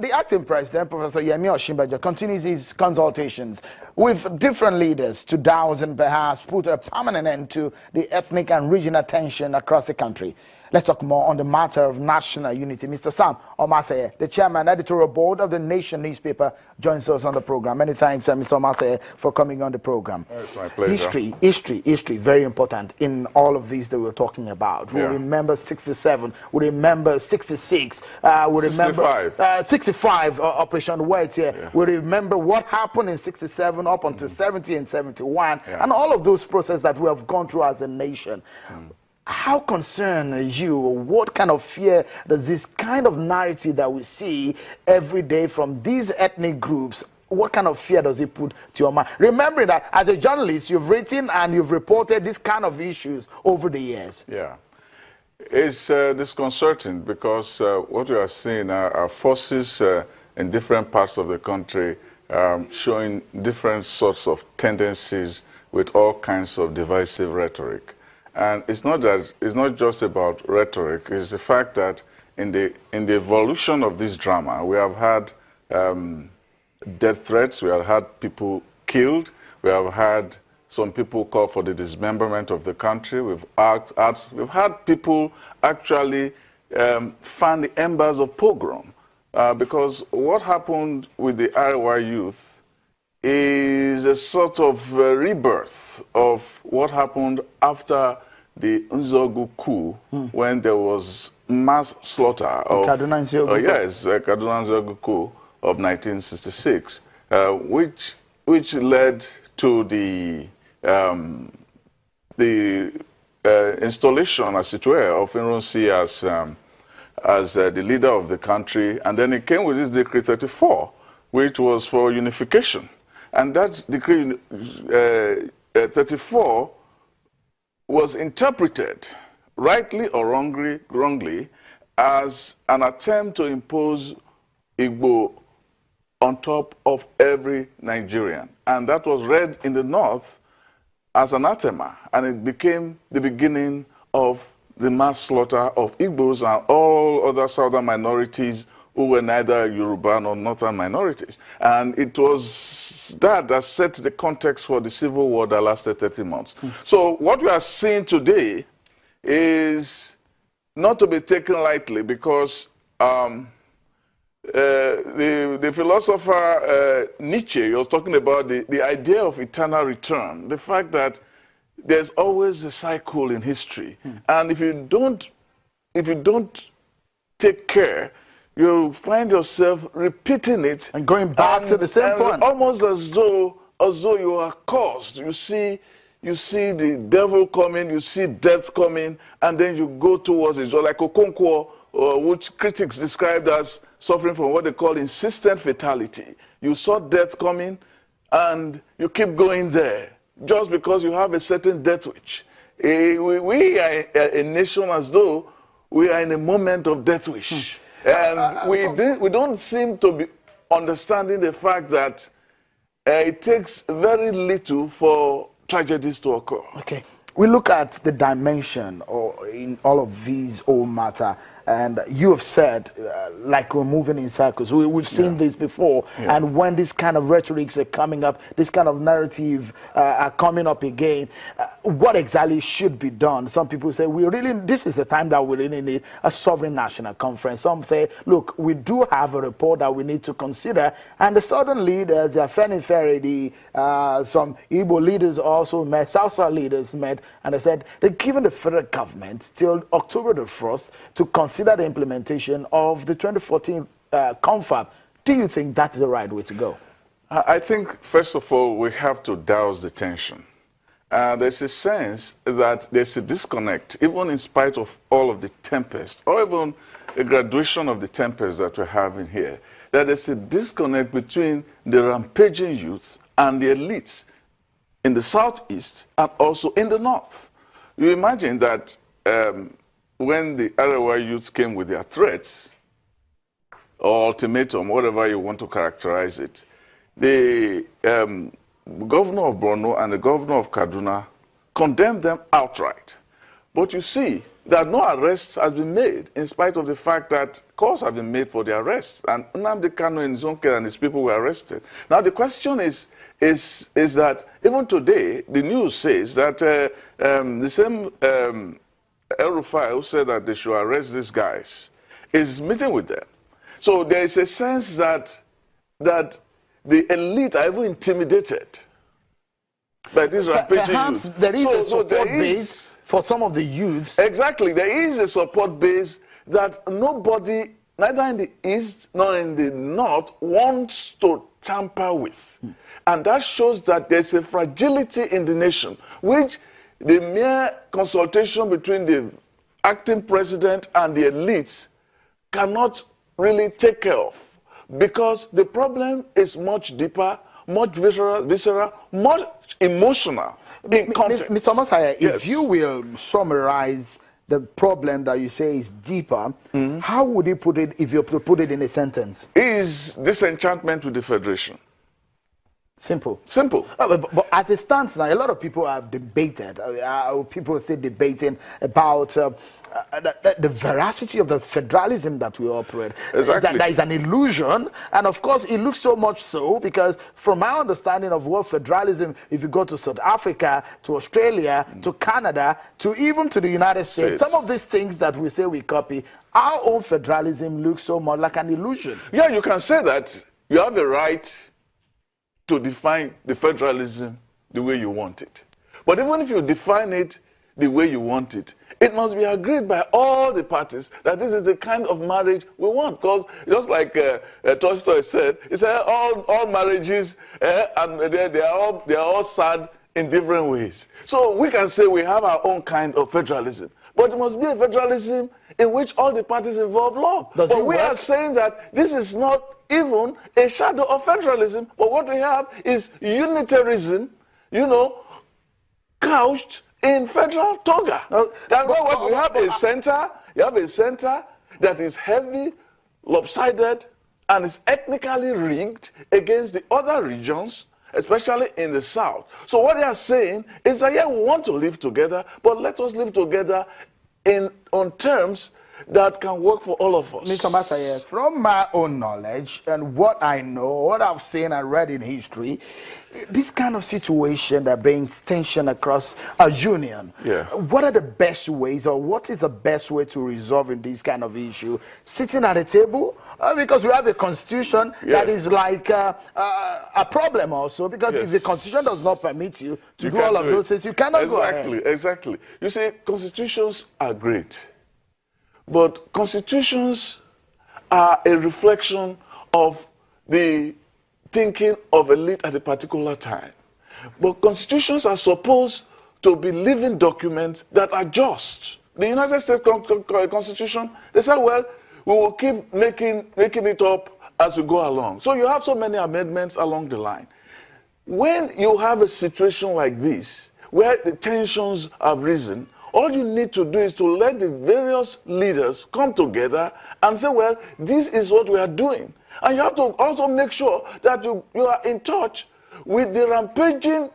The acting president, Professor Yemi Osinbajo, continues his consultations with different leaders to douse and perhaps put a permanent end to the ethnic and regional tension across the country. Let's talk more on the matter of national unity. Mr. Sam Omatseye, the chairman, editorial board of the Nation newspaper, joins us on the program. Many thanks, Mr. Omatseye, for coming on the program. It's my pleasure. History, very important in all of these that we're talking about. We remember 67, we remember 66, we remember 65, Operation White here. Yeah. We remember what happened in 67 up until 70 and 71, and all of those processes that we have gone through as a nation. How concerned are you? What kind of fear does this kind of narrative that we see every day from these ethnic groups, what kind of fear does it put to your mind? Remembering that as a journalist, you've written and you've reported these kind of issues over the years. Yeah. It's disconcerting because what we are seeing are forces in different parts of the country showing different sorts of tendencies with all kinds of divisive rhetoric. And it's not just about rhetoric. It's the fact that in the evolution of this drama, we have had death threats, we have had people killed, we have had some people call for the dismemberment of the country. We've had people actually fan the embers of pogrom because what happened with the Arewa youth is a sort of rebirth of what happened after the Nzogu coup, when there was mass slaughter of Kaduna Nzogu coup of 1966, which led to the installation, as it were, of Irunsi as the leader of the country, and then it came with this Decree 34, which was for unification. And that Decree 34 was interpreted, rightly or wrongly, as an attempt to impose Igbo on top of every Nigerian. And that was read in the North as anathema, and it became the beginning of the mass slaughter of Igbos and all other southern minorities who were neither Yoruba nor northern minorities. And it was that set the context for the civil war that lasted 30 months. So what we are seeing today is not to be taken lightly, because the philosopher Nietzsche was talking about the idea of eternal return, the fact that there's always a cycle in history. And if you don't take care, you'll find yourself repeating it and going back to the same point, almost as though you are cursed. You see the devil coming, you see death coming, and then you go towards it. So like Okonkwo, which critics described as suffering from what they call insistent fatality. You saw death coming, and you keep going there just because you have a certain death wish. We are a nation as though we are in a moment of death wish. And we don't seem to be understanding the fact that it takes very little for tragedies to occur. Okay. We look at the dimension in all of these whole matter, and you have said, like we're moving in circles. We've seen this before, and when these kind of rhetorics are coming up, this kind of narrative are coming up again, what exactly should be done? Some people say, this is the time that we really need a sovereign national conference. Some say, look, we do have a report that we need to consider, and the southern leaders, the Afenifere, some Igbo leaders also met, South leaders met, and they said they're giving the federal government till October the 1st to consider the implementation of the 2014 confab. Do you think that's the right way to go? I think, first of all, we have to douse the tension. There's a sense that there's a disconnect, even in spite of all of the tempest, or even a graduation of the tempest that we're having here, that there's a disconnect between the rampaging youth and the elites in the southeast and also in the north. You imagine that when the Arewa youth came with their threats, or ultimatum, whatever you want to characterize it, the governor of Borno and the governor of Kaduna condemned them outright. But you see, that no arrest has been made, in spite of the fact that calls have been made for the arrest. And Nnamdi Kanu in his own case and his people were arrested. Now the question is that even today, the news says that the same El-Rufai who said that they should arrest these guys is meeting with them. So there is a sense that the elite are even intimidated by this rampaging perhaps youth. there is a support base for some of the youths. Exactly. There is a support base that nobody, neither in the East nor in the North, wants to tamper with. And that shows that there's a fragility in the nation, which the mere consultation between the acting president and the elites cannot really take care of. Because the problem is much deeper, much visceral, much emotional in context. Mr. Omatseye, Yes. if you will summarize the problem that you say is deeper, how would you put it if you put it in a sentence? Is disenchantment with the Federation. Simple. Simple. But as it stands now, a lot of people have debated, people are still debating about the veracity of the federalism that we operate. Exactly. That is an illusion, and of course it looks so much so because from my understanding of what federalism, if you go to South Africa, to Australia, to Canada, to even to the United States, some of these things that we say we copy, our own federalism looks so much like an illusion. Yeah, you can say that you have a right to define the federalism the way you want it. But even if you define it the way you want it, it must be agreed by all the parties that this is the kind of marriage we want. Because just like Tolstoy said, he said all marriages and they are all sad in different ways. So we can say we have our own kind of federalism. But it must be a federalism in which all the parties involved love. But we are saying that this is not even a shadow of federalism, but what we have is unitarism, you know, couched in federal toga. That's why what we have is center. You have a center that is heavy, lopsided, and is ethnically rigged against the other regions, especially in the south. So what they are saying is that, yeah, we want to live together, but let us live together on terms that can work for all of us. Mr. Omatseye, from my own knowledge and what I know, what I've seen and read in history, this kind of situation that brings tension across a union, what are the best ways, or what is the best way to resolving this kind of issue? Sitting at a table? Because we have a constitution that is like a problem also, because if the constitution does not permit you to do all of those things, you cannot go ahead. Exactly. You see, constitutions are great. But constitutions are a reflection of the thinking of elite at a particular time. But constitutions are supposed to be living documents that are just. The United States Constitution, they say, well, we will keep making it up as we go along. So you have so many amendments along the line. When you have a situation like this, where the tensions have risen, all you need to do is to let the various leaders come together and say, well, this is what we are doing. And you have to also make sure that you are in touch with the rampaging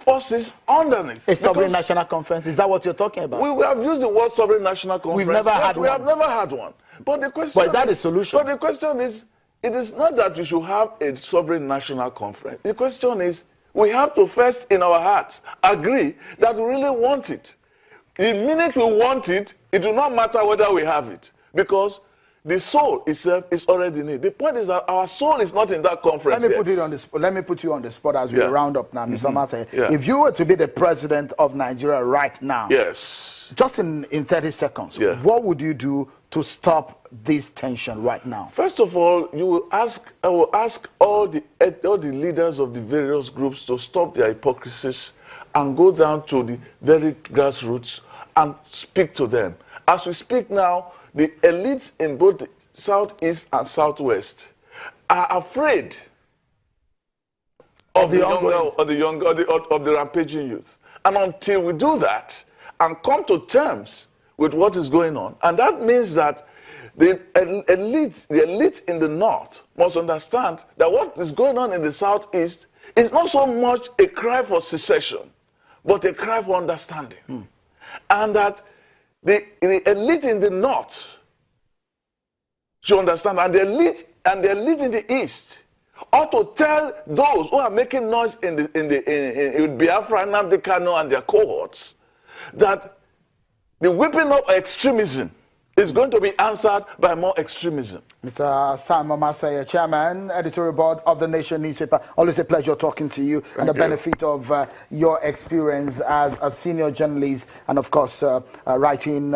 forces underneath. A sovereign national conference, is that what you're talking about? We have used the word sovereign national conference. We've never had one. We have never had one. But the question is that a solution? But the question is, it is not that you should have a sovereign national conference. The question is, we have to first in our hearts agree that we really want it. The minute we want it, it will not matter whether we have it, because the soul itself is already in it. The point is that our soul is not in that conference. Let me put you on the spot as we round up now, Mr. Omatseye. If you were to be the president of Nigeria right now, just in 30 seconds, what would you do to stop this tension right now? First of all, I will ask all the leaders of the various groups to stop their hypocrisies and go down to the very grassroots and speak to them. As we speak now, the elites in both the southeast and southwest are afraid of the rampaging youth. And until we do that and come to terms with what is going on, and that means that the elite in the north must understand that what is going on in the southeast is not so much a cry for secession, but a cry for understanding. And that the elite in the north, you understand, and the elite in the east ought to tell those who are making noise in Biafra, Nnamdi Kanu and their cohorts that the whipping up extremism is going to be answered by more extremism. Mr. Sam Omatseye, Chairman, Editorial Board of the Nation newspaper. Always a pleasure talking to you. Thank and the you. Benefit of your experience as a senior journalist and, of course, writing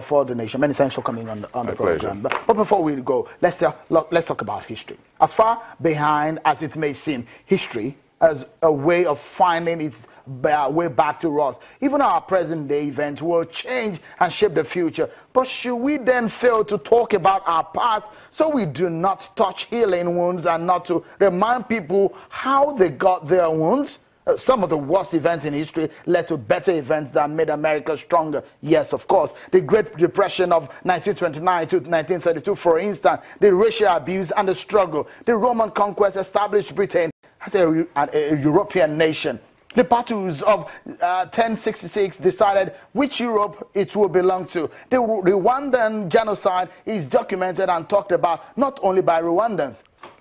for the Nation. Many thanks for coming on the program. But before we go, let's talk about history. As far behind as it may seem, history as a way of finding its way back to us. Even our present day events will change and shape the future. But should we then fail to talk about our past so we do not touch healing wounds and not to remind people how they got their wounds? Some of the worst events in history led to better events that made America stronger. Yes, of course. The Great Depression of 1929 to 1932, for instance, the racial abuse and the struggle. The Roman conquest established Britain as a European nation. The battles of 1066 decided which Europe it will belong to. The Rwandan genocide is documented and talked about not only by Rwandans.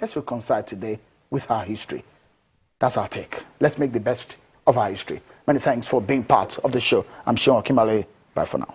Let's reconcile today with our history. That's our take. Let's make the best of our history. Many thanks for being part of the show. I'm Sean Kimale. Bye for now.